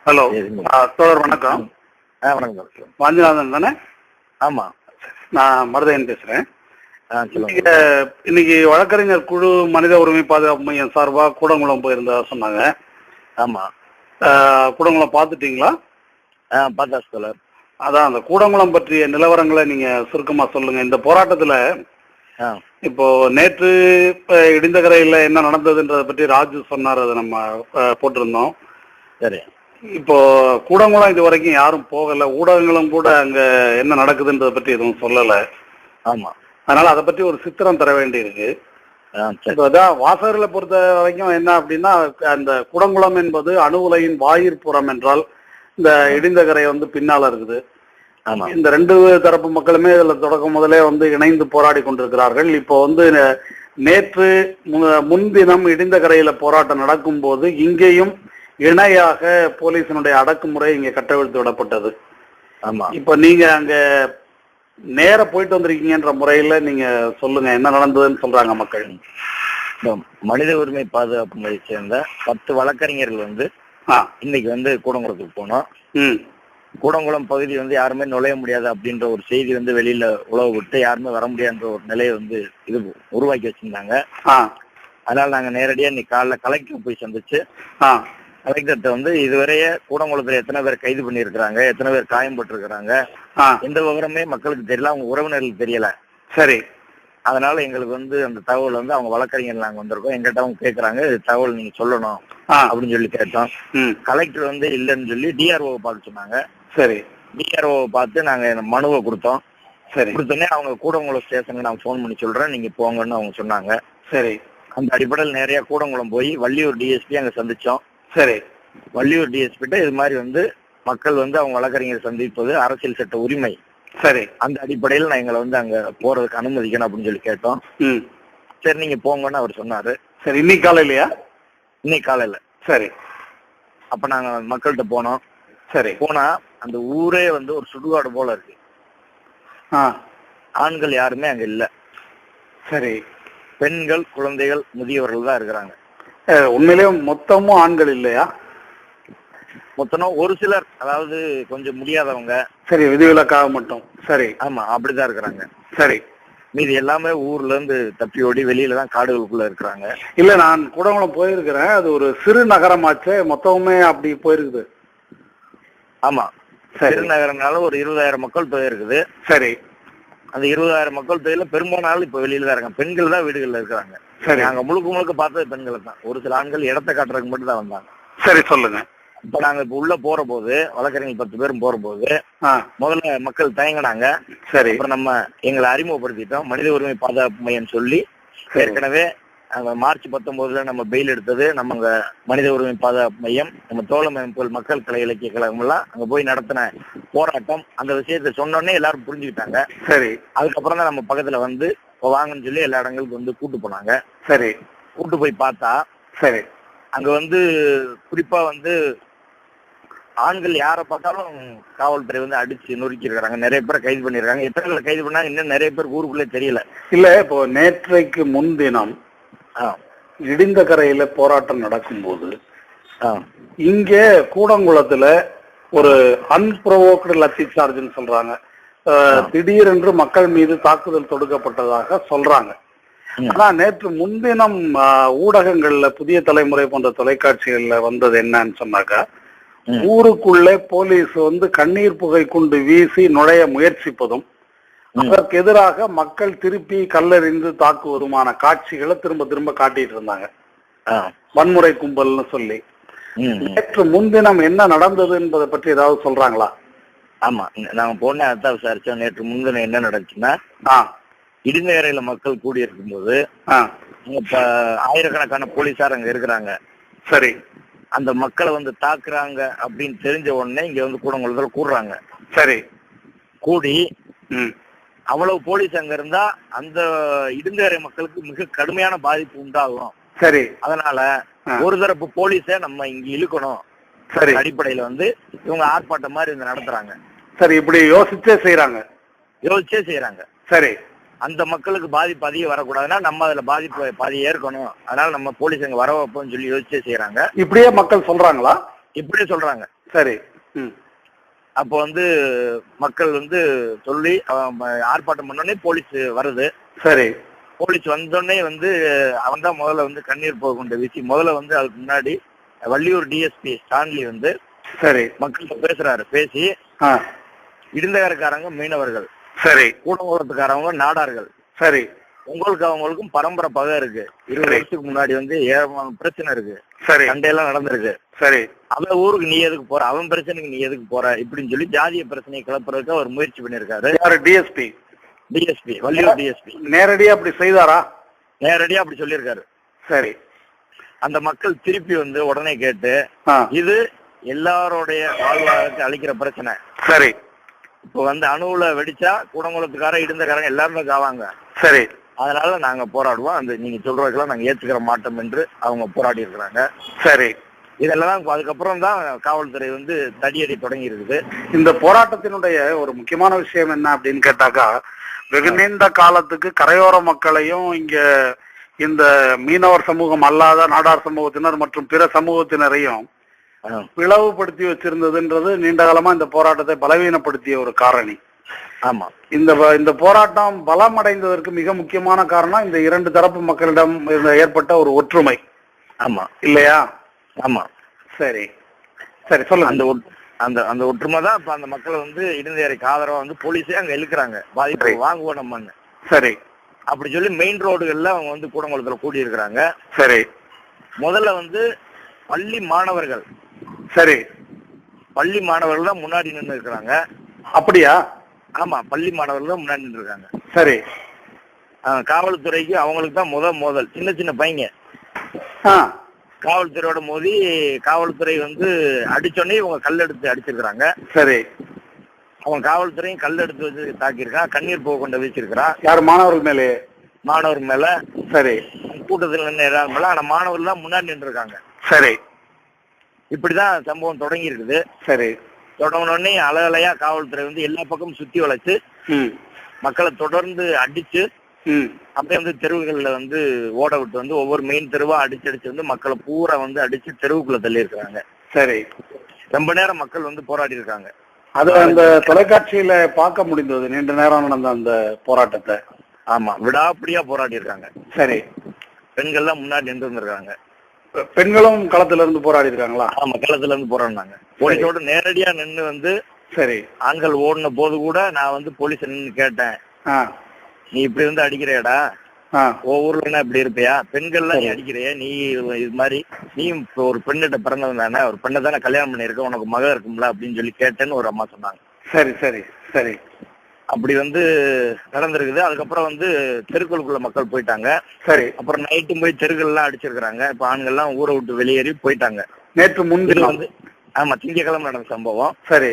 Hello. சரிங்க. தோழர் வணக்கம். வணக்கம் டாக்டர். வாஞ்சிநாதன் தானே? ஆமா. நான் மருதையன் பேசுறேன். சொல்லுங்க. இன்னைக்கு வழக்கறிஞர் குழு மனித உரிமை பாதுகாப்பு மையம் சார்பா கூடங்குளம் போயிருந்தா சொன்னாங்க. ஆமா. கூடங்குளம் பார்த்துட்டீங்களா? பார்த்தா தோழர். அதான் அந்த கூடங்குளம் பற்றிய நிலவரங்களை நீங்க சுருக்கமா சொல்லுங்க. இந்த போராட்டத்துல இப்போ நேற்று இடிந்தகரையில என்ன நடந்ததுன்றதை பற்றி ராஜு சொன்னார், அதை நம்ம போட்டிருந்தோம். சரி. இப்போ கூடங்குளம் இது வரைக்கும் யாரும் போகல, ஊடகங்களும் கூட அங்க என்ன நடக்குதுன்றதை பற்றி எதுவும் சொல்லல. ஆமா. அதனால அதை பற்றி ஒரு சித்திரம் தர வேண்டி இருக்கு. இப்பதான் வாசகர்களை பொறுத்த வரைக்கும் என்ன அப்படின்னா, அந்த கூடங்குளம் என்பது அணு உலையின் வாயிற்புறம் என்றால் இந்த இடிந்தகரை பின்னால இருக்குது. இந்த ரெண்டு தரப்பு மக்களுமே இதுல தொடக்கம் முதலே இணைந்து போராடி கொண்டிருக்கிறார்கள். இப்போ நேற்று முன்தினம் இடிந்தகரையில போராட்டம் நடக்கும் போது இங்கேயும் இணையாக போலீசினுடைய அடக்குமுறை இங்க கட்டவிழ்த்து விடப்பட்டது. ஆமா. இப்ப நீங்க அங்க நேர போயிட்டு வந்திருக்கீங்கன்ற முறையில நீங்க சொல்லுங்க, என்ன நடந்ததுன்னு சொல்றாங்க மக்கள். மனித உரிமை பாதுகாப்பு மையத்தை சேர்ந்த 10 வழக்கறிஞர்கள் இன்னைக்கு கூடங்குளத்துக்கு போனோம். கூடங்குளம் பகுதி யாருமே நுழைய முடியாது அப்படின்ற ஒரு செய்தி வெளியில உழவு விட்டு யாருமே வர முடியாதுன்ற ஒரு நிலையை இது உருவாக்கி வச்சிருந்தாங்க. அதனால நாங்க நேரடியா இன்னைக்கு காலைல கலெக்டர் போய் சந்திச்சு கலெக்டர்கிட்ட இதுவரைய கூடங்குளத்துல எத்தனை பேர் கைது பண்ணிருக்கிறாங்க, எத்தனை பேர் காயம்பட்டு இருக்கிறாங்க, எந்த விவரமே மக்களுக்கு தெரியல, அவங்க உறவினர்களுக்கு தெரியல. சரி. அதனால எங்களுக்கு அந்த தகவல் அவங்க வழக்கறிஞர் நாங்க வந்திருக்கோம், எங்கிட்ட அவங்க கேட்கறாங்க, இது தகவல் நீங்க சொல்லணும் அப்படின்னு சொல்லி கேட்டோம். கலெக்டர் இல்லைன்னு சொல்லி டிஆர்ஓ பார்க்க சொன்னாங்க. சரி. டிஆர்ஓ பார்த்து நாங்க மனுவை கொடுத்தோம். சரி. கொடுத்தோன்னே அவங்க கூடங்குளம் ஸ்டேஷனுக்கு நான் போன் பண்ணி சொல்றேன், நீங்க போங்கன்னு அவங்க சொன்னாங்க. சரி. அந்த அடிப்படையில் நிறைய கூடங்குளம் போய் வள்ளியூர் டிஎஸ்பி அங்க சந்திச்சோம். சரி. வள்ளியூர் டிஎஸ்பிட்ட இது மாதிரி மக்கள் அவங்க வழக்கறிஞர் சந்திப்பது அரசியல் சட்ட உரிமை. சரி. அந்த அடிப்படையில் நான் எங்களை அங்க போறதுக்கு அனுமதிக்கணும் அப்படின்னு சொல்லி கேட்டோம். சரி நீங்க போங்கன்னு அவர் சொன்னாரு. சரி. இன்னைக்கு காலையிலயா? இன்னைக்கு காலையில. சரி. அப்ப நாங்க மக்கள்கிட்ட போனோம். சரி. போனா அந்த ஊரே ஒரு சுடுகாடு போல இருக்கு. ஆண்கள் யாருமே அங்க இல்ல. சரி. பெண்கள், குழந்தைகள், முதியவர்கள் தான் இருக்கிறாங்க. உண்மையிலேயே மொத்தமும் ஆண்கள் இல்லையா? மொத்தம் ஒரு சிலர், அதாவது கொஞ்சம் முடியாதவங்க. சரி. விதிவிலக்காக மட்டும். சரி. ஆமா, அப்படிதான் இருக்கிறாங்க. சரி. மீதி எல்லாமே ஊர்ல இருந்து தப்பி ஓடி வெளியில தான் காடுகளுக்குள்ள இருக்கிறாங்க. இல்ல, நான் கூடங்குளம் போயிருக்கிறேன். அது ஒரு சிறு நகரமாச்சே, மொத்தமுமே அப்படி போயிருக்குது. ஆமா. சிறு நகரம்னால ஒரு 20,000 மக்கள் தொகை இருக்குது. சரி. அந்த 20,000 மக்கள் தொகையில பெரும்பாலும் இப்ப வெளியில தான் இருக்காங்க. பெண்கள் தான் வீடுகள்ல இருக்கிறாங்க. சரி. நாங்க முழுக்க பார்த்தது பெண்களை தான். ஒரு சில ஆண்கள் இடத்தை காட்டுறதுக்கு மட்டும் தான் வந்தாங்க. சரி, சொல்லுங்க. இப்ப நாங்க இப்ப உள்ள போற போது, வழக்கறிஞர் 10 பேரும் போற போது முதல்ல மக்கள் தயங்கினாங்க. சரி. அப்புறம் நம்ம எங்களை அறிமுகப்படுத்திட்டோம். மனித உரிமை பாதுகாப்பு மையம் சொல்லி ஏற்கனவே மார்ச் 19 நம்ம பெயில் எடுத்தது நம்ம அங்க மனித உரிமை பாதுகாப்பு மையம், நம்ம தோழமை அமைப்புகள், மக்கள் கலை இலக்கிய கழகம் எல்லாம் அங்க போய் நடத்தின போராட்டம். அந்த விஷயத்த சொன்னோடனே எல்லாரும் புரிஞ்சுக்கிட்டாங்க. சரி. அதுக்கப்புறம் தான் நம்ம பக்கத்துல வாங்கன்னு சொல்லி எல்லா இடங்களுக்கு கூட்டு போனாங்க. சரி. கூட்டு போய் பார்த்தா சரி அங்க குறிப்பா ஆண்கள் யாரை பார்த்தாலும் காவல்துறை அடிச்சு நொறுக்கி இருக்காங்க. நிறைய பேர் கைது பண்ணிருக்காங்க. எத்தனை பேர் கைது பண்ணா இன்னும் நிறைய பேர் ஊருக்குள்ளே தெரியல. இல்ல, இப்போ நேற்றைக்கு முன்தினம் இடிந்தகரையில போராட்டம் நடக்கும்போது இங்கே கூடங்குளத்துல ஒரு அன்ப்ரொவோக்டு லத்தி சார்ஜ்னு சொல்றாங்க, திடீரென்று மக்கள் மீது தாக்குதல் தொடுக்கப்பட்டதாக சொல்றாங்க. ஆனா நேற்று முன்தினம் ஊடகங்கள்ல புதிய தலைமுறை போன்ற தொலைக்காட்சிகள்ல வந்தது என்னன்னு சொன்னாக்கா, ஊருக்குள்ளே போலீஸ் கண்ணீர் புகை கொண்டு வீசி நுழைய முயற்சிப்பதும் அதற்கு எதிராக மக்கள் திருப்பி கல்லெறிந்து தாக்குவதுமான காட்சிகளை திரும்ப திரும்ப காட்டிட்டு இருந்தாங்க, வன்முறை கும்பல்னு சொல்லி. நேற்று முன்தினம் என்ன நடந்தது என்பதை பற்றி ஏதாவது சொல்றாங்களா? ஆமா, நாங்க போன அதான் விசாரிச்சோம். நேற்று முன்தினம் என்ன நடந்துச்சுன்னா, இடிந்தகரையில மக்கள் கூடி இருக்கும் போது இப்ப ஆயிரக்கணக்கான போலீசார் அங்க இருக்கிறாங்க. சரி. அந்த மக்களை தாக்குறாங்க அப்படின்னு தெரிஞ்ச உடனே இங்க கூடங்குளத்துல கூடுறாங்க. சரி. கூடி அவ்வளவு போலீஸ் அங்க இருந்தா அந்த இடிந்தகரை மக்களுக்கு மிக கடுமையான பாதிப்பு உண்டாகும். சரி. அதனால ஒரு தரப்பு போலீஸ நம்ம இங்க இழுக்கணும். சரி. அடிப்படையில இவங்க ஆர்ப்பாட்டம் மாதிரி நடத்துறாங்க. சரி. இப்படி யோசிச்சே செய்யறாங்க. சரி. அந்த மக்களுக்கு பாதிப்பு அதிகம் வரக்கூடாதுன்னா நம்ம அதுல பாதிப்பு பாதி ஏற்கணும். அதனால நம்ம போலீஸ் அங்க வர வைப்போம்னு சொல்லி யோசிச்சே செய்யறாங்க. இப்படியே மக்கள் சொல்றாங்களா? இப்படியே சொல்றாங்க. சரி. அப்போ வந்து மக்கள் வந்து சொல்லி ஆர்ப்பாட்டம் பண்ணோடனே போலீஸ் வருது. சரி. போலீஸ் வந்தோடனே வந்து அவன் தான் முதல்ல வந்து கண்ணீர் போக கொண்ட வீசி முதல்ல வந்து அதுக்கு முன்னாடி வள்ளியூர் டிஎஸ்பி ஸ்டான்லி வந்து சரி மக்கள்கிட்ட பேசுறாரு. பேசி இடிந்தகரக்காரங்க மீனவர்கள், சரி, கூடங்குளத்துக்காரவங்க நாடார்கள், சரி, உங்களுக்கு அவங்களுக்கும் பரம்பரை பகை இருக்கு. 20 வருஷத்துக்கு முன்னாடி வந்து ஏகமான பிரச்சனை இருக்கு, சரி, சண்டையெல்லாம் நடந்திருக்கு, சரி, அவன் ஊருக்கு நீ எதுக்கு போற, அவன் பிரச்சனைக்கு நீ எதுக்கு போற இப்படின்னு சொல்லி ஜாதிய பிரச்சனையை கிளப்புறதுக்கு அவர் முயற்சி பண்ணிருக்காரு. டிஎஸ்பி வள்ளியூர் டிஎஸ்பி நேரடியா அப்படி செய்தாரா? நேரடியா அப்படி சொல்லியிருக்காரு. சரி. அந்த மக்கள் திருப்பி வந்து உடனே கேட்டு இது எல்லாருடைய வாழ்வாதாரத்தை அழிக்கிற பிரச்சனை. சரி. இப்ப வந்து அணுவுல வெடிச்சா கூடங்குளத்துக்கார இடிந்தக்காரங்க எல்லாருமே காவாங்க. சரி. அதனால நாங்க போராடுவோம், அந்த நீங்க சொல்றதுக்கெல்லாம் நாங்க ஏத்துக்கிற மாட்டோம் என்று அவங்க போராடி இருக்கிறாங்க. சரி. இதெல்லாம் அதுக்கப்புறம் தான் காவல்துறை வந்து தடியடி தொடங்கி இருக்குது. இந்த போராட்டத்தினுடைய ஒரு முக்கியமான விஷயம் என்ன அப்படின்னு கேட்டாக்கா, வெகு நீண்ட காலத்துக்கு கரையோர மக்களையும் இங்க இந்த மீனவர் சமூகம் அல்லாத நாடார் சமூகத்தினர் மற்றும் பிற சமூகத்தினரையும் பிளவுபடுத்தி வச்சிருந்ததுன்றது நீண்ட காலமா இந்த போராட்டத்தை பலவீனப்படுத்திய ஒரு காரணி. ஆமா. இந்த போராட்டம் பலம் அடைந்ததற்கு மிக முக்கியமான காரணம் இந்த இரண்டு தரப்பு மக்களிடம் ஏற்பட்ட ஒரு ஒற்றுமை. ஆமா இல்லையா? ஆமா. சரி சரி, சொல்லுங்க. அந்த ஒற்றுமை தான் இப்ப அந்த மக்களை வந்து இடிந்தேரைக்கு ஆதரவா வந்து போலீஸே அங்க இழுக்கிறாங்க, பாதிப்பு வாங்குவோம் நம்மன்னு. சரி. அப்படி சொல்லி மெயின் ரோடுகள்ல அவங்க வந்து கூடங்குளத்துல கூடி இருக்கிறாங்க. சரி. முதல்ல வந்து பள்ளி மாணவர்கள், சரி, பள்ளி மாணவர்கள் தான் முன்னாடி நின்று இருக்கிறாங்க. அப்படியா? ஆமா, பள்ளி மாணவர்கள் தான் முன்னாடி நின்று இருக்காங்க. சரி. காவல்துறைக்கு அவங்களுக்கு தான் மோதல். சின்ன சின்ன பையங்க காவல்துறையோட மோதி காவல்துறை வந்து அடிச்சோடனே இவங்க கல் எடுத்து அடிச்சிருக்கிறாங்க. சரி. அவன் காவல்துறையும் கல் எடுத்து வச்சு தாக்கியிருக்கான், கண்ணீர் போக கொண்டு வச்சிருக்கிறான். யார்? மாணவர்கள் மேலே? மாணவர் மேல. சரி. கூட்டத்தில் நின்று மேல, ஆனா மாணவர்கள் தான் முன்னாடி நின்று இருக்காங்க. சரி. இப்படிதான் சம்பவம் தொடங்கி இருக்குது. சரி. தொடங்கினோடனே அலையா காவல்துறை வந்து எல்லா பக்கமும் சுத்தி வளைச்சு மக்களை தொடர்ந்து அடிச்சு அப்படியே வந்து தெருவுகள்ல வந்து ஓட விட்டு வந்து ஒவ்வொரு மெயின் தெருவா அடிச்சு வந்து மக்களை பூரா வந்து அடிச்சு தெருவுக்குள்ள தள்ளி இருக்காங்க. சரி. ரொம்ப நேரம் மக்கள் வந்து போராடி இருக்காங்க. அது அந்த தொலைக்காட்சியில பார்க்க முடிந்தது, நீண்ட நேரம் நடந்த அந்த போராட்டத்தை. ஆமா, விடாப்பிடியா போராடி இருக்காங்க. சரி. பெண்கள்லாம் முன்னாடி நின்று இருந்திருக்காங்க. பெண்களும் களத்துல இருந்து போராடி இருக்காங்களா? ஆமா, களத்துல இருந்து போராடினாங்க. போலீஸோட நேரடியா நின்று வந்து. சரி. ஆண்கள் ஓடின போது கூட நான் வந்து போலீஸ் நின்று கேட்டேன், நீ இப்படி வந்து அடிக்கிறையடா, ஊர்ல என்ன இப்படி இருப்பியா, பெண்கள்லாம் நீ அடிக்கிறைய, நீ இது மாதிரி நீ ஒரு பெண்ணிட்ட பிறந்தவன் தானே, ஒரு பெண்ணை தானே கல்யாணம் பண்ணிருக்க, உனக்கு மக இருக்கும்ல அப்படின்னு சொல்லி கேட்டேன்னு ஒரு அம்மா சொன்னாங்க. சரி சரி சரி. அப்படி வந்து நடந்திருக்குது. அதுக்கப்புறம் வந்து தெருக்களுக்குள்ள மக்கள் போயிட்டாங்க. சரி. அப்புறம் நைட்டும் போய் தெருக்கள்லாம் அடிச்சிருக்கிறாங்க. இப்ப ஆண்கள்லாம் ஊரை விட்டு வெளியேறி போயிட்டாங்க. நேற்று முன்தினம் வந்து, ஆமா, திங்கக்கிழமை நடந்த சம்பவம். சரி.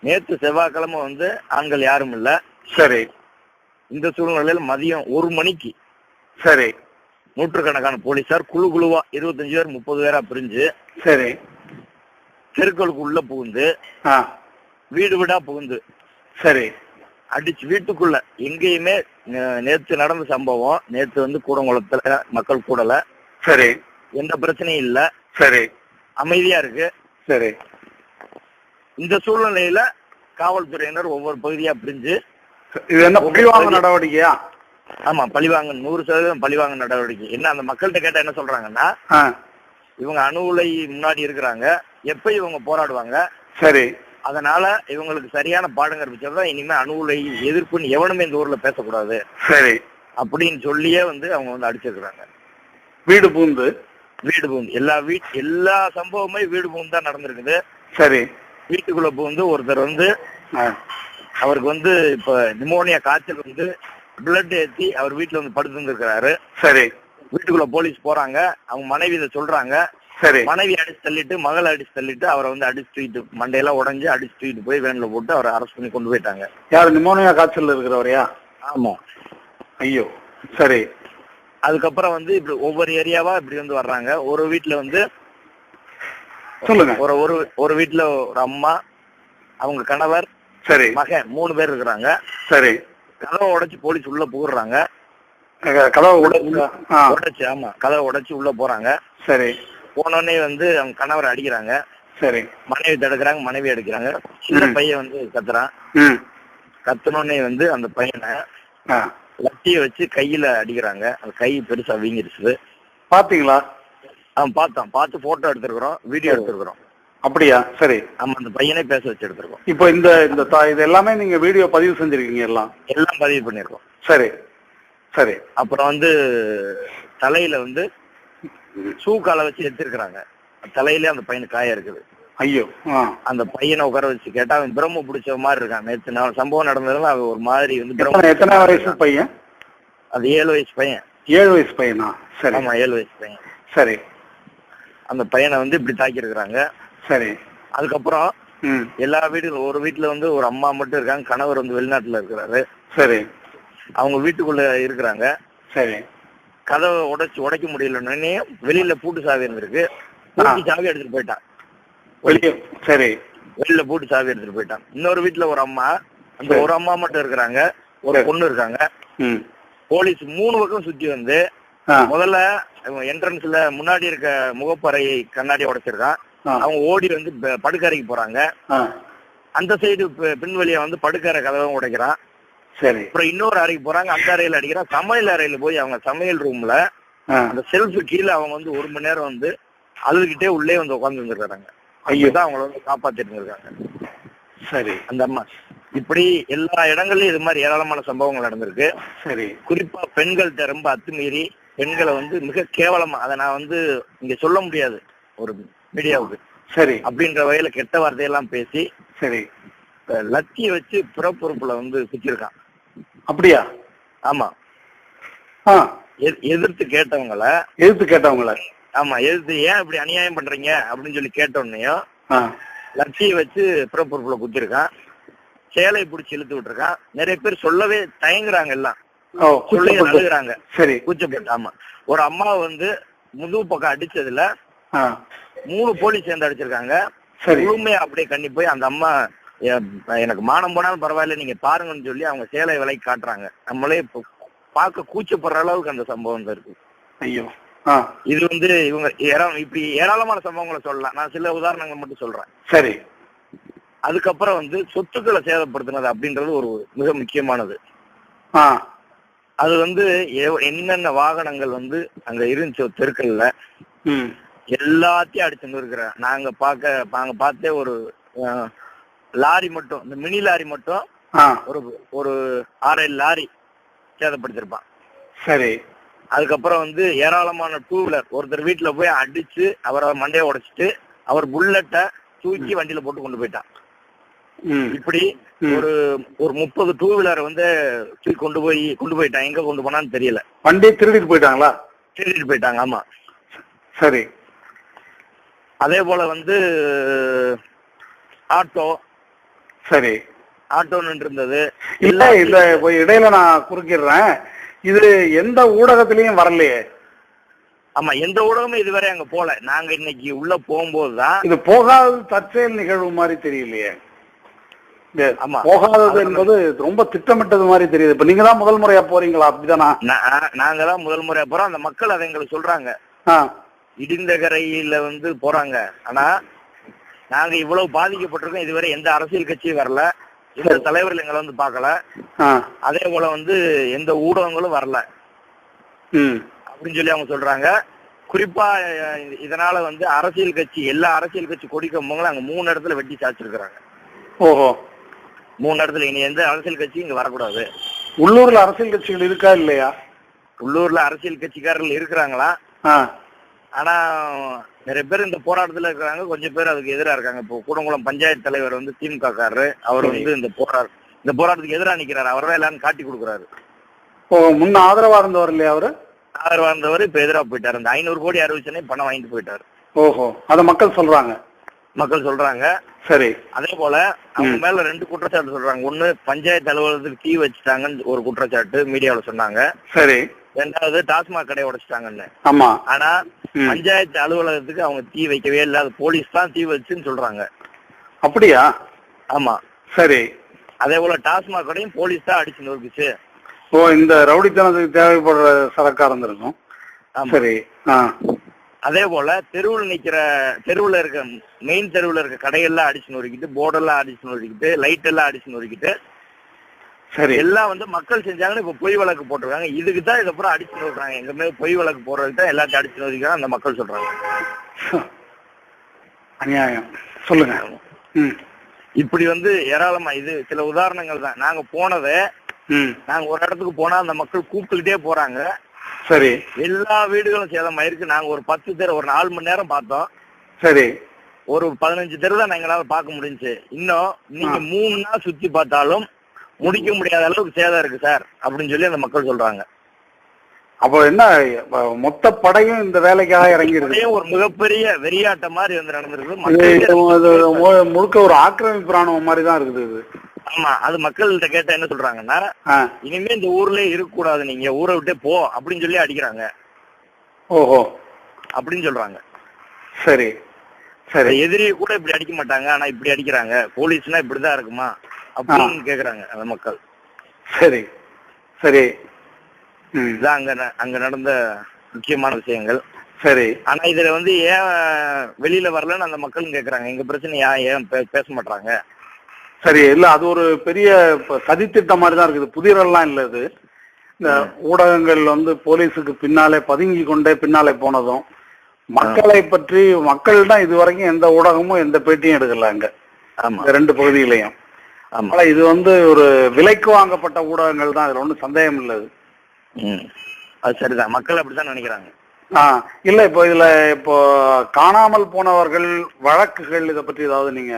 நேற்று செவ்வாய்க்கிழமை வந்து ஆண்கள் யாரும் இல்ல. சரி. இந்த சூழ்நிலையில மதியம் 1 மணிக்கு, சரி, நூற்றுக்கணக்கான போலீசார் குழுவா 25 பேர் 30 பேரா பிரிஞ்சு, சரி, தெருக்களுக்கு உள்ள புகுந்து வீடு வீடா புகுந்து, சரி, அடிச்சு வீட்டுக்குள்ள எங்கேயுமே நேற்று நடந்த சம்பவம். நேற்று வந்து கூடங்குளத்துல மக்கள் கூடல. சரி. எந்த பிரச்சனையும் இல்ல. சரி. அமைதியா இருக்கு. சரி. இந்த சூழ்நிலையில காவல்துறையினர் ஒவ்வொரு பகுதியா பிரிஞ்சு, இது என்ன பழிவாங்க நடவடிக்கையா? ஆமா, பழிவாங்க, 100% பழிவாங்க நடவடிக்கை. என்ன அந்த மக்கள்கிட்ட கேட்டா என்ன சொல்றாங்கன்னா, இவங்க அணு உலை முன்னாடி இருக்கிறாங்க, எப்ப இவங்க போராடுவாங்க. சரி. அதனால இவங்களுக்கு சரியான பாடம் கற்பிச்சதான் இனிமே அணு உலை எதிர்ப்புன்னு எவனுமே இந்த ஊர்ல பேசக்கூடாது. சரி. அப்படின்னு சொல்லியே வந்து அவங்க வந்து அடிச்சிருக்கிறாங்க. வீடு பூந்து எல்லா சம்பவமே வீடு பூந்து தான் நடந்திருக்குது. சரி. வீட்டுக்குள்ள பூந்து ஒருத்தர் வந்து அவருக்கு வந்து இப்ப நிமோனியா காய்ச்சல் வந்து பிளட் ஏற்றி அவர் வீட்டுல வந்து படுத்து இருந்திருக்கிறாரு. சரி. வீட்டுக்குள்ள போலீஸ் போறாங்க, அவங்க மனைவி இதை சொல்றாங்க. சரி. மனைவி அடிச்சு தள்ளிட்டு, மகளை அடிச்சு தள்ளிட்டு, அவரை வந்து அடிச்சு தூக்கிட்டு, மண்டையெல்லாம் உடஞ்சு அடிச்சு தூக்கிட்டு போய் வேன்ல போட்டு அவரை அரெஸ்ட் பண்ணி கொண்டு போயிட்டாங்க. யாரு? நிமோனியா காய்ச்சல் இருக்கிறவரையா? ஆமா. ஐயோ. சரி. அதுக்கப்புறம் வந்து இப்படி ஒவ்வொரு ஏரியாவா இப்படி வந்து வர்றாங்க. ஒரு வீட்டுல வந்து சொல்லுங்க, ஒரு வீட்டுல ஒரு அம்மா, அவங்க கணவர், சரி, மகன் 3 பேர் இருக்கிறாங்க. சரி. கதவை உடைச்சு போலீஸ் உள்ள புகுறாங்க. கதவை உடைச்சு, ஆமா, கதவை உடைச்சு உள்ள போறாங்க. சரி. போனோடனே வந்து அவங்க கணவர் அடிக்கிறாங்க. சரி. மனைவி தடுக்கிறாங்க, மனைவி எடுக்கிறாங்க. சின்ன பையன் வந்து கத்துறான். கத்துனோடனே வந்து அந்த பையனை லட்டிய வச்சு கையில அடிக்கிறாங்க. அந்த கை பெருசா வீங்கிருச்சு. பாத்தீங்களா? பார்த்தோம். பார்த்து போட்டோ எடுத்திருக்கிறோம், வீடியோ எடுத்திருக்கிறோம். அப்படியா? சரி. ஆமா, அந்த பையனை பேச வச்சு எடுத்திருக்கோம். இப்போ இந்த இது எல்லாமே நீங்க வீடியோ பதிவு செஞ்சிருக்கீங்க? எல்லாம் பதிவு பண்ணிருக்கோம். சரி சரி. அப்புறம் வந்து தலையில வந்து ஷூ காலை வச்சு எடுத்திருக்கிறாங்க. தலையிலே அந்த பையனுக்கு காயம் இருக்குது. ஐயோ. அந்த பையனை உட்கார வச்சு கேட்டா அவன் பிரம்ம பிடிச்ச மாதிரி இருக்கான். நேற்று நாள் சம்பவம் நடந்ததுல அவன் ஒரு மாதிரி வந்து எத்தனை வயசு பையன்? அது 7 வயசு பையன். 7 வயசு பையனா? சரி. ஆமா, 7 வயசு பையன். சரி. அந்த பையனை வந்து இப்படி தாக்கி இருக்கிறாங்க. சரி. அதுக்கப்புறம் எல்லா வீடுகளும், ஒரு வீட்டுல வந்து ஒரு அம்மா மட்டும் இருக்காங்க, கணவர் வந்து வெளிநாட்டுல இருக்கிறாரு. சரி. அவங்க வீட்டுக்குள்ள இருக்கிறாங்க. சரி. கதவை உடைக்க முடியலன்னு வெளியில பூட்டு சாவி இருந்திருக்கு. சாவி எடுத்துட்டு போயிட்டான். சரி. வெளியில பூட்டு சாவி எடுத்துட்டு போயிட்டான். இன்னொரு வீட்டுல ஒரு அம்மா, அந்த ஒரு அம்மா மட்டும் இருக்கிறாங்க, ஒரு பொண்ணு இருக்காங்க. போலீஸ் 3 பக்கம் சுத்தி வந்து முதல்ல என்ட்ரன்ஸ்ல முன்னாடி இருக்க முகப்பறை கண்ணாடி உடைச்சிருக்கான். அவங்க ஓடி வந்து படுக்கறைக்கு போறாங்க. அந்த சைடு பின்வழியா வந்து படுக்கறை கதவும் உடைக்கிறான். சரி. அப்புறம் இன்னொரு அறைக்கு போறாங்க, அந்த அறையில அடிக்கிறான். சமையல் அறையில போய் அவங்க சமையல் ரூம்ல அந்த செல்ஃபு கீழே அவங்க வந்து 1 மணி நேரம் வந்து அழுதுகிட்டே உள்ளே வந்து உட்கார்ந்து இருந்திருக்காங்க. ஐயோதான் அவங்கள வந்து காப்பாத்திட்டு இருந்திருக்காங்க. சரி. அந்த அம்மா இப்படி எல்லா இடங்கள்லயும் இது மாதிரி ஏராளமான சம்பவங்கள் நடந்திருக்கு. சரி. குறிப்பா பெண்கள்கிட்ட ரொம்ப அத்துமீறி பெண்களை வந்து மிக கேவலமா, அதை நான் வந்து இங்க சொல்ல முடியாது ஒரு மீடியாவுக்கு. சரி. அப்படின்ற வகையில கெட்ட வார்த்தையெல்லாம் பேசி சரி லத்திய வச்சு புறப்பொறுப்புல வந்து குத்திருக்கான். அப்படியா? ஆமா. எதிர்த்து கேட்டவங்கள ஆமா, எதிர்த்து ஏன் இப்படி அநியாயம் பண்றீங்க அப்படின்னு சொல்லி கேட்டோன்னையும் லத்திய வச்சு புறப்பொறுப்புல குத்திருக்கான். சேலை பிடிச்சி இழுத்து விட்டுருக்கான். நிறைய பேர் சொல்லவே தயங்குறாங்க, எல்லாம் சொல்லி அழுகுறாங்க. சரி. கூச்சப்பட்டு. ஆமா, ஒரு அம்மா வந்து முதுகு பக்கம் அடிச்சதுல 3 போலீஸ் சேர்ந்து அடிச்சிருக்காங்க. முழுமையா அப்படியே கண்ணி போய் அந்த அம்மா எனக்கு மானம் போனாலும் பரவாயில்ல நீங்க பாருங்கன்னு சொல்லி அவங்க சேலை விலைக்கு காட்டுறாங்க. நம்மளே பார்க்க கூச்சப்படுற அளவுக்கு அந்த சம்பவம் தான் இருக்கு. ஐயோ. இது வந்து இவங்க இப்படி ஏராளமான சம்பவங்களை சொல்லலாம். நான் சில உதாரணங்கள் மட்டும் சொல்றேன். சரி. அதுக்கப்புறம் வந்து சொத்துக்களை சேதப்படுத்தினது அப்படின்றது ஒரு மிக முக்கியமானது. அது வந்து என்னென்ன வாகனங்கள் வந்து அங்க இருந்துச்சோ தெருக்கல்ல எல்லாத்தையும் அடிச்சுன்னு இருக்கிறேன். நாங்க பார்த்தே ஒரு லாரி மட்டும், இந்த மினி லாரி மட்டும் ஒரு 6-7 லாரி சேதப்படுத்திருப்பான். சரி. அதுக்கப்புறம் வந்து ஏராளமான 2 வீலர் ஒருத்தர் வீட்டுல போய் அடிச்சு அவரை மண்டையை உடைச்சிட்டு அவர் புல்லட்டை தூக்கி வண்டியில போட்டு கொண்டு போயிட்டான். இப்படி ஒரு 30 2 வீலரை வந்து தூக்கி கொண்டு போயிட்டான். எங்க கொண்டு போனான்னு தெரியல. வண்டியை திருடிட்டு போயிட்டாங்களா? திருடிட்டு போயிட்டாங்க. ஆமா. சரி. அதே போல வந்து ஆட்டோ. சரி. ஆட்டோ நின்று இருந்தது. இல்ல இந்த இடையில நான் குறுக்கிடுறேன், இது எந்த ஊடகத்திலயும் வரலையே. ஆமா, எந்த ஊடகமும் இதுவரை அங்க போல. நாங்க இன்னைக்கு உள்ள போகும்போதுதான் இது போகாதது தற்செயல் நிகழ்வு மாதிரி தெரியலையே. போகாதது என்பது ரொம்ப திட்டமிட்டது மாதிரி தெரியுது. இப்ப நீங்க தான் முதல் முறையா போறீங்களா? அப்படிதானா? நாங்க தான் முதல் முறையா போறோம். அந்த மக்கள் அதை எங்களுக்கு சொல்றாங்க. இடிந்த கரையில வந்து போறாங்க. ஆனா நாங்க இவ்வளவு பாதிக்கப்பட்டிருக்கோம். இதுவரை எந்த அரசியல் கட்சியும் வரல, எந்த தலைவர்கள் எங்களை வந்து பார்க்கல. அதே போல வந்து எந்த ஊடகங்களும் வரல அப்படின்னு சொல்லி அவங்க சொல்றாங்க. குறிப்பா இதனால வந்து அரசியல் கட்சி, எல்லா அரசியல் கட்சி கொடி கம்பங்களும் அங்க 3 இடத்துல வெட்டி சாச்சிருக்கிறாங்க. ஓஹோ. 3 இடத்துல. இனி எந்த அரசியல் கட்சி இங்க வரக்கூடாது. உள்ளூர்ல அரசியல் கட்சிகள் இருக்கா இல்லையா? உள்ளூர்ல அரசியல் கட்சிக்காரர்கள் இருக்கிறாங்களா? ஆனா நிறைய பேர் இந்த போராட்டத்துல இருக்கிறாங்க. கொஞ்சம் பேர் அதுக்கு எதிராக இருக்காங்க. இப்போ கூடங்குளம் பஞ்சாயத்து தலைவர் வந்து திமுக காரரு. அவர் வந்து இந்த போராட்டத்துக்கு எதிராக நிக்கிறாரு. அவர் தான் எல்லாரும் காட்டி கொடுக்குறாரு. முன்ன ஆதரவா இருந்தவர் இல்லையா? அவரு ஆதரவா இருந்தவர் இப்ப எதிராக போயிட்டாரு. இந்த 500 கோடி அறிவிச்சனே பணம் வாங்கிட்டு போயிட்டாரு. ஓஹோ. அத மக்கள் சொல்றாங்க. சரி. அதே போல அவங்க மேல 2 குற்றச்சாட்டு சொல்றாங்க. ஒண்ணு, பஞ்சாயத்து அலுவலகத்துக்கு தீ வச்சுட்டாங்கன்னு ஒரு குற்றச்சாட்டு மீடியாவில சொன்னாங்க. சரி. 2வது டாஸ்மாக் கடை உடைச்சிட்டாங்கன்னு. ஆமா. ஆனா பஞ்சாயத்து அலுவலகத்துக்கு அவங்க தீ வைக்கவே இல்லை, அது போலீஸ் தான் தீ வச்சுன்னு சொல்றாங்க. அப்படியா? ஆமா. சரி. அதே போல டாஸ்மாக் கடையும் போலீஸ் தான் அடிச்சு நொறுக்குச்சு. இந்த ரவுடித்தனத்துக்கு தேவைப்படுற சரக்கா இருந்திருக்கும். சரி. அதே போல தெருவுல இருக்க மெயின் தெருவுல இருக்க கடையெல்லாம் அடிச்சு நொறுக்கிட்டு, போர்டெல்லாம் அடிச்சு நொறுக்கிட்டு, லைட் எல்லாம் அடிச்சு நொறுக்கிட்டு, சரி, எல்லாம் வந்து மக்கள் செஞ்சாங்கன்னு இப்ப பொய் வழக்கு போட்டிருக்காங்க. இதுக்கு தான் இதுக்கப்புறம் அடிச்சு நோக்குறாங்க. எங்க மேல பொய் வழக்கு போடுறதுக்கு தான் எல்லாத்தையும் அடிச்சு நோக்கிறாங்க அந்த மக்கள் சொல்றாங்க. அநியாயம். சொல்லுங்க. இப்படி வந்து ஏராளமா இது சில உதாரணங்கள் தான். நாங்க போனதை நாங்க ஒரு இடத்துக்கு போனா அந்த மக்கள் கூப்பிட்டுக்கிட்டே போறாங்க. சரி, எல்லா வீடுகளும் சேதமாயிருக்கு. நாங்க ஒரு 10 தெரு ஒரு 4 மணி நேரம் பார்த்தோம். சரி, ஒரு 15 தெரு தான் எங்களால பார்க்க முடிஞ்சுச்சு. இன்னும் நீங்க 3 நாள் சுத்தி பார்த்தாலும் முடிக்க முடியாத அளவுக்கு சேதம் இருக்கு சார் அப்படின்னு சொல்லி அந்த மக்கள் சொல்றாங்க. அப்போ என்ன மொத்த படையும் இந்த வேலைக்காக இறங்கி இருக்கு. ஒரு மிகப்பெரிய வெறியாட்டம் மாதிரி வந்து நடந்திருக்கு. முழுக்க ஒரு ஆக்கிரமிப்பு ராணுவம் மாதிரி தான் இருக்குது இது. ஆமா, அது மக்கள்கிட்ட கேட்டா என்ன சொல்றாங்கன்னா, இனிமே இந்த ஊர்லயே இருக்க கூடாது, நீங்க ஊரை விட்டே போ அப்படின்னு சொல்லி அடிக்கிறாங்க. ஓஹோ, அப்படின்னு சொல்றாங்க. சரி சரி. எதிரியை கூட இப்படி அடிக்க மாட்டாங்க, ஆனா இப்படி அடிக்கிறாங்க. போலீஸ்னா இப்படிதான் இருக்குமா அப்படின்னு கேக்குறாங்க அந்த மக்கள். சரி சரி. இதுதான் அங்க நடந்த முக்கியமான விஷயங்கள். சரி. ஆனா இதுல வந்து ஏன் வெளியில வரலன்னு அந்த மக்களும் கேக்குறாங்க. எங்க பிரச்சனை ஏன் பேச மாட்டாங்க. சரி, இல்ல அது ஒரு பெரிய சதித்திட்டம் மாதிரி தான் இருக்குது. புதிரெல்லாம் இல்ல இது. இந்த ஊடகங்கள் வந்து போலீஸுக்கு பின்னாலே பதுங்கி கொண்டே பின்னாலே போனதும், மக்களை பற்றி மக்கள் தான் இதுவரைக்கும் எந்த ஊடகமும் எந்த பேட்டியும் எடுக்கல அங்க. இந்த 2 பகுதியிலையும். அதனால இது வந்து ஒரு விலைக்கு வாங்கப்பட்ட ஊடகங்கள் தான், அதுல ஒன்றும் சந்தேகம் இல்லை. அது சரிதான், மக்கள் அப்படித்தான் நினைக்கிறாங்க. இல்ல இப்போ காணாமல் போனவர்கள் வழக்குகள் இதை பற்றி ஏதாவது நீங்க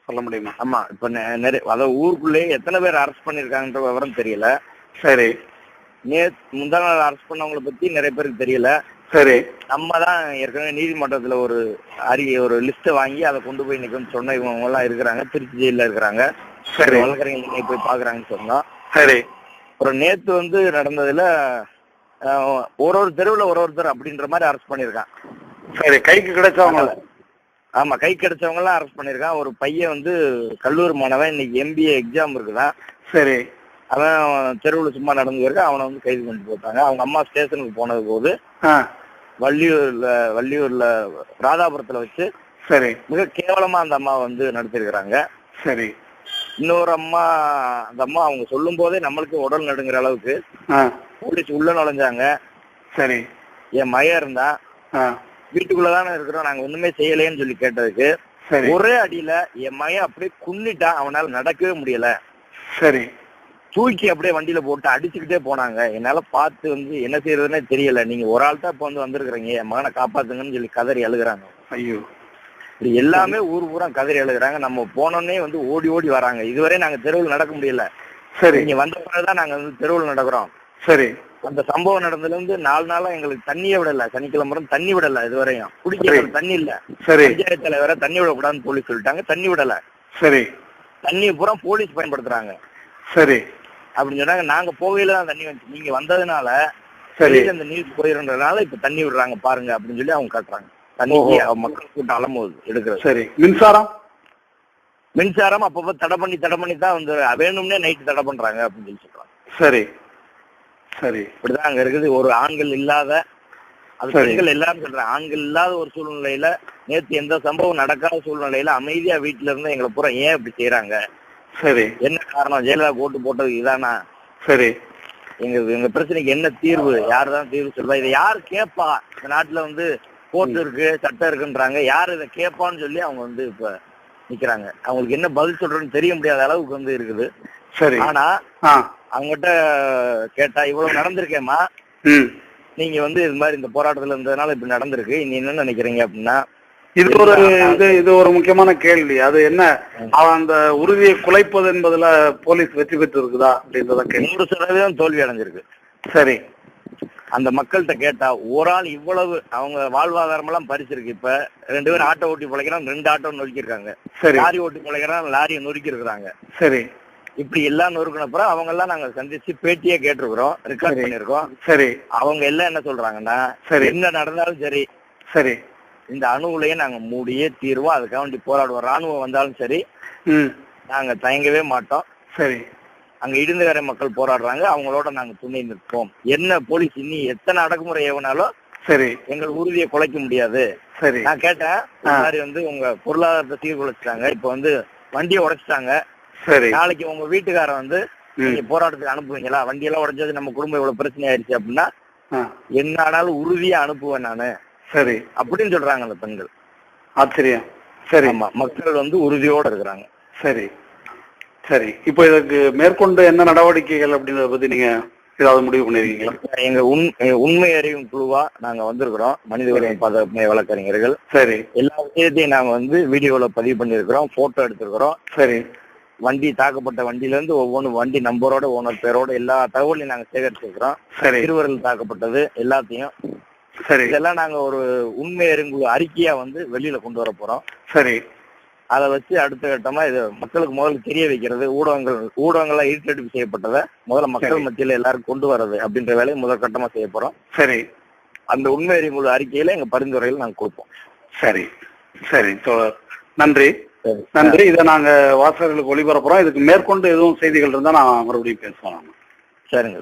சொல்ல முடியுமா? ஆமா, இப்ப நிறைய அதாவது ஊருக்குள்ளே எத்தனை பேர் அரெஸ்ட் பண்ணிருக்காங்கன்ற விவரம் தெரியல. சரி. முந்தா நாள் அரெஸ்ட் பண்ணவங்களை பத்தி நிறைய பேருக்கு தெரியல. சரி. நம்ம தான் ஏற்கனவே நீதிமன்றத்துல ஒரு லிஸ்ட் வாங்கி அதை கொண்டு போய் இன்னைக்கு சொன்ன இவங்க எல்லாம் இருக்கிறாங்க, திருச்சி ஜெயில இருக்கிறாங்க. சரி, வழக்கறிஞர் போய் பாக்குறாங்கன்னு சொன்னோம். சரி. அப்புறம் நேத்து வந்து நடந்ததுல ஒரு தெருவுல ஒருத்தர் அப்படின்ற மாதிரி அரெஸ்ட் பண்ணிருக்கான். சரி, கைக்கு கிடைச்சவங்க. ஆமா, கை கிடைச்சவங்க எல்லாம் அரெஸ்ட் பண்ணிருக்கான். ஒரு பையன் வந்து கல்லூரி மாணவன், இன்னைக்கு MBA எக்ஸாம் இருக்குதான். சரி. அவன் தெருவுல சும்மா நடந்து இருக்க, அவனை வந்து கைது கொண்டு போட்டாங்க. அவங்க அம்மா ஸ்டேஷனுக்கு போனது போது வள்ளியூர்ல ராதாபுரத்துல வச்சு சரி மிக கேவலமா அந்த அம்மா வந்து நடத்திருக்கிறாங்க. சரி. இன்னொரு அம்மா, அந்த அம்மா அவங்க சொல்லும் போதே நம்மளுக்கு உடல் நடுங்கிற அளவுக்கு போலீஸ் உள்ள நுழைஞ்சாங்க. சரி. என் மகன் இருந்தா வீட்டுக்குள்ளதானே இருக்கிறோம், நாங்க ஒண்ணுமே செய்யலைன்னு சொல்லி கேட்டதுக்கு ஒரே அடியில என் மகன் அப்படியே குன்னிட்டான், அவனால நடக்கவே முடியல. சரி. தூக்கி அப்படியே வண்டியில போட்டு அடிச்சுக்கிட்டே போனாங்க. என்னால பார்த்து வந்து என்ன செய்யறதுன்னே தெரியல. நீங்க ஒரு ஆள் தான் இப்ப வந்து வந்திருக்கிறீங்க, என் மகனை காப்பாத்துங்கன்னு சொல்லி கதறி அழுகுறாங்க. ஐயோ, எல்லாமே ஊர் பூரா கதறி எழுதுறாங்க. நம்ம போனோன்னே வந்து ஓடி ஓடி வராங்க. இதுவரை நாங்க தெருவில் நடக்க முடியல. சரி. நீங்க வந்த பிறகுதான் நாங்க வந்து தெருவில் நடக்கிறோம். சரி. அந்த சம்பவம் நடந்ததுல இருந்து 4 நாளா எங்களுக்கு தண்ணியே விடல. சனிக்கிழமை தண்ணி விடல. இதுவரையும் குடிக்க தண்ணி இல்ல. சரி. பஞ்சாயத்து தலைவரை தண்ணி விடக்கூடாதுன்னு போலீஸ் சொல்லிட்டாங்க, தண்ணி விடல. சரி. தண்ணியை பூரா போலீஸ் பயன்படுத்துறாங்க. சரி. அப்படின்னு சொன்னாங்க. நாங்க போகையில தான் தண்ணி வந்து, நீங்க வந்ததுனால அந்த நியூஸ் போயிருந்ததுனால இப்ப தண்ணி விடுறாங்க பாருங்க அப்படின்னு சொல்லி அவங்க காட்டுறாங்க. தண்ணிக்கு மக்கள் கூட்டம் அலம்போது எடுக்கிறது. சரி. மின்சாரம் அப்பப்ப தடை பண்ணி தான் வந்து வேணும்னே நைட்டு தடை பண்றாங்க அப்படின்னு சொல்லி சொல்றாங்க. சரி சரி. இப்படிதான் அங்க இருக்குது. ஒரு ஆண்கள் இல்லாத, அது பெண்கள் எல்லாரும் சொல்றாங்க, ஆண்கள் இல்லாத ஒரு சூழ்நிலையில, நேற்று எந்த சம்பவம் நடக்காத சூழ்நிலையில அமைதியா வீட்டுல இருந்து எங்களை பூரா ஏன் இப்படி செய்யறாங்க? சரி. என்ன காரணம்? ஜெயலலிதா ஓட்டு போட்டது இதானா? சரி. எங்க பிரச்சனைக்கு என்ன தீர்வு? யாருதான் தீர்வு சொல்றா? இதை யாரு கேட்பா? இந்த நாட்டுல வந்து கோர்ட் இருக்கு, சட்டம் இருக்குன்றாங்க. யாரு இதை கேட்பான்னு சொல்லி அவங்க வந்து இப்ப நிக்கிறாங்க. அவங்களுக்கு என்ன பதில் சொல்றதுன்னு தெரிய முடியாத அளவுக்கு வந்து இருக்குது. சரி. ஆனா அவங்ககிட்ட கேட்டா, இவ்வளவு நடந்திருக்கேம்மா, நீங்க வந்து இது மாதிரி இந்த போராட்டத்துல இருந்ததுனால இப்படி நடந்திருக்கு, நீ என்ன நினைக்கிறீங்க அப்படின்னா, இது ஒரு முக்கியமான கேள்வி. அது என்ன, அவன் அந்த உறுதியை குலைப்பது என்பதுல போலீஸ் வெற்றி பெற்று இருக்குதா அப்படின்றத 100% தோல்வி அடைஞ்சிருக்கு. சரி. அந்த மக்கள்கிட்ட கேட்டா, ஒரு ஆள் இவ்வளவு அவங்க வாழ்வாதாரம் எல்லாம் பறிச்சிருக்கு. இப்ப 2 பேரும் ஆட்டோ ஓட்டி பிழைக்கிறான், 2 ஆட்டோ நொறுக்கிருக்காங்க. லாரி ஓட்டி பிழைக்கிறான், லாரியை நொறுக்கி இருக்கிறாங்க. சரி. இப்படி எல்லாம் நொறுக்கினப்புறம் அவங்க எல்லாம் நாங்க சந்திச்சு பேட்டியே கேட்டிருக்கிறோம், ரெக்கார்ட் பண்ணிருக்கோம். சரி. அவங்க எல்லாம் என்ன சொல்றாங்கன்னா, என்ன நடந்தாலும் சரி, சரி, இந்த அணு உலையை நாங்க மூடியே தீர்வோம், அதுக்காக வேண்டி போராடுவோம். ராணுவம் வந்தாலும் சரி, நாங்க தயங்கவே மாட்டோம். சரி. அங்க இடிந்தகரை மக்கள் போராடுறாங்க, அவங்களோட நாங்க துணை நிற்போம். என்ன போலீஸ் இனி எத்தனை அடக்குமுறை ஏவனாலும் சரி. எங்கள் உறுதியை குலைக்க முடியாது. சரி. நான் கேட்டேன், இந்த மாதிரி வந்து உங்க பொருளாதாரத்தை சீர்குலைச்சிட்டாங்க, இப்ப வந்து வண்டியை உடைச்சிட்டாங்க, சரி, நாளைக்கு உங்க வீட்டுக்காரன் வந்து நீங்க போராட்டத்துக்கு அனுப்புவீங்களா? வண்டியெல்லாம் உடைச்சது நம்ம குடும்பம் இவ்வளவு பிரச்சனை ஆயிடுச்சு அப்படின்னா என்ன ஆனாலும் உறுதியா அனுப்புவேன் நானு. சரி அப்படின்னு சொல்றாங்க அந்த பெண்கள். ஆச்சரியம். சரி. ஆமா, மக்கள் வந்து உறுதியோட இருக்கிறாங்க. சரி சரி. இப்போ இதுக்கு மேற்கொண்டு என்ன நடவடிக்கைகள் அப்படின்றத பத்தி நீங்க ஏதாவது முடிவு பண்ணிருக்கீங்களா? எங்க உண்மை அறியும் குழுவா நாங்க வந்திருக்கிறோம், மனித உரிமை பாதுகாப்பு வழக்கறிஞர்கள். சரி. எல்லா விஷயத்தையும் நாங்க வந்து வீடியோல பதிவு பண்ணிருக்கிறோம், போட்டோ எடுத்திருக்கிறோம். சரி. வண்டி தாக்கப்பட்ட வண்டியில இருந்து ஒவ்வொன்றும் வண்டி நம்பரோட ஓனர் பேரோட எல்லா தகவலையும் நாங்க சேகரிச்சிருக்கிறோம். சரி. சிறுவர்கள் தாக்கப்பட்டது எல்லாத்தையும். சரி. இதெல்லாம் நாங்க ஒரு உண்மை அறிவு அறிக்கையா வந்து வெளியில கொண்டு வர போறோம். சரி. அதை வச்சு அடுத்த கட்டமா இது மக்களுக்கு முதல்ல தெரிய வைக்கிறது, ஊடகங்கள்லாம் ஈர்த்தெடுப்பு செய்யப்பட்டதை முதல்ல மக்கள் மத்தியில எல்லாரும் கொண்டு வர்றது அப்படின்ற வேலையை முதல் கட்டமா செய்ய போறோம். சரி. அந்த உண்மை அறிவு அறிக்கையில எங்க பரிந்துரைகள் நாங்க கொடுப்போம். சரி சரி. நன்றி நன்றி. இதை நாங்க வாசகர்களுக்கு ஒளிபரப்புறோம். இதுக்கு மேற்கொண்டு எதுவும் செய்திகள் இருந்தா நான் மறுபடியும் பேசுவோம். சரிங்க.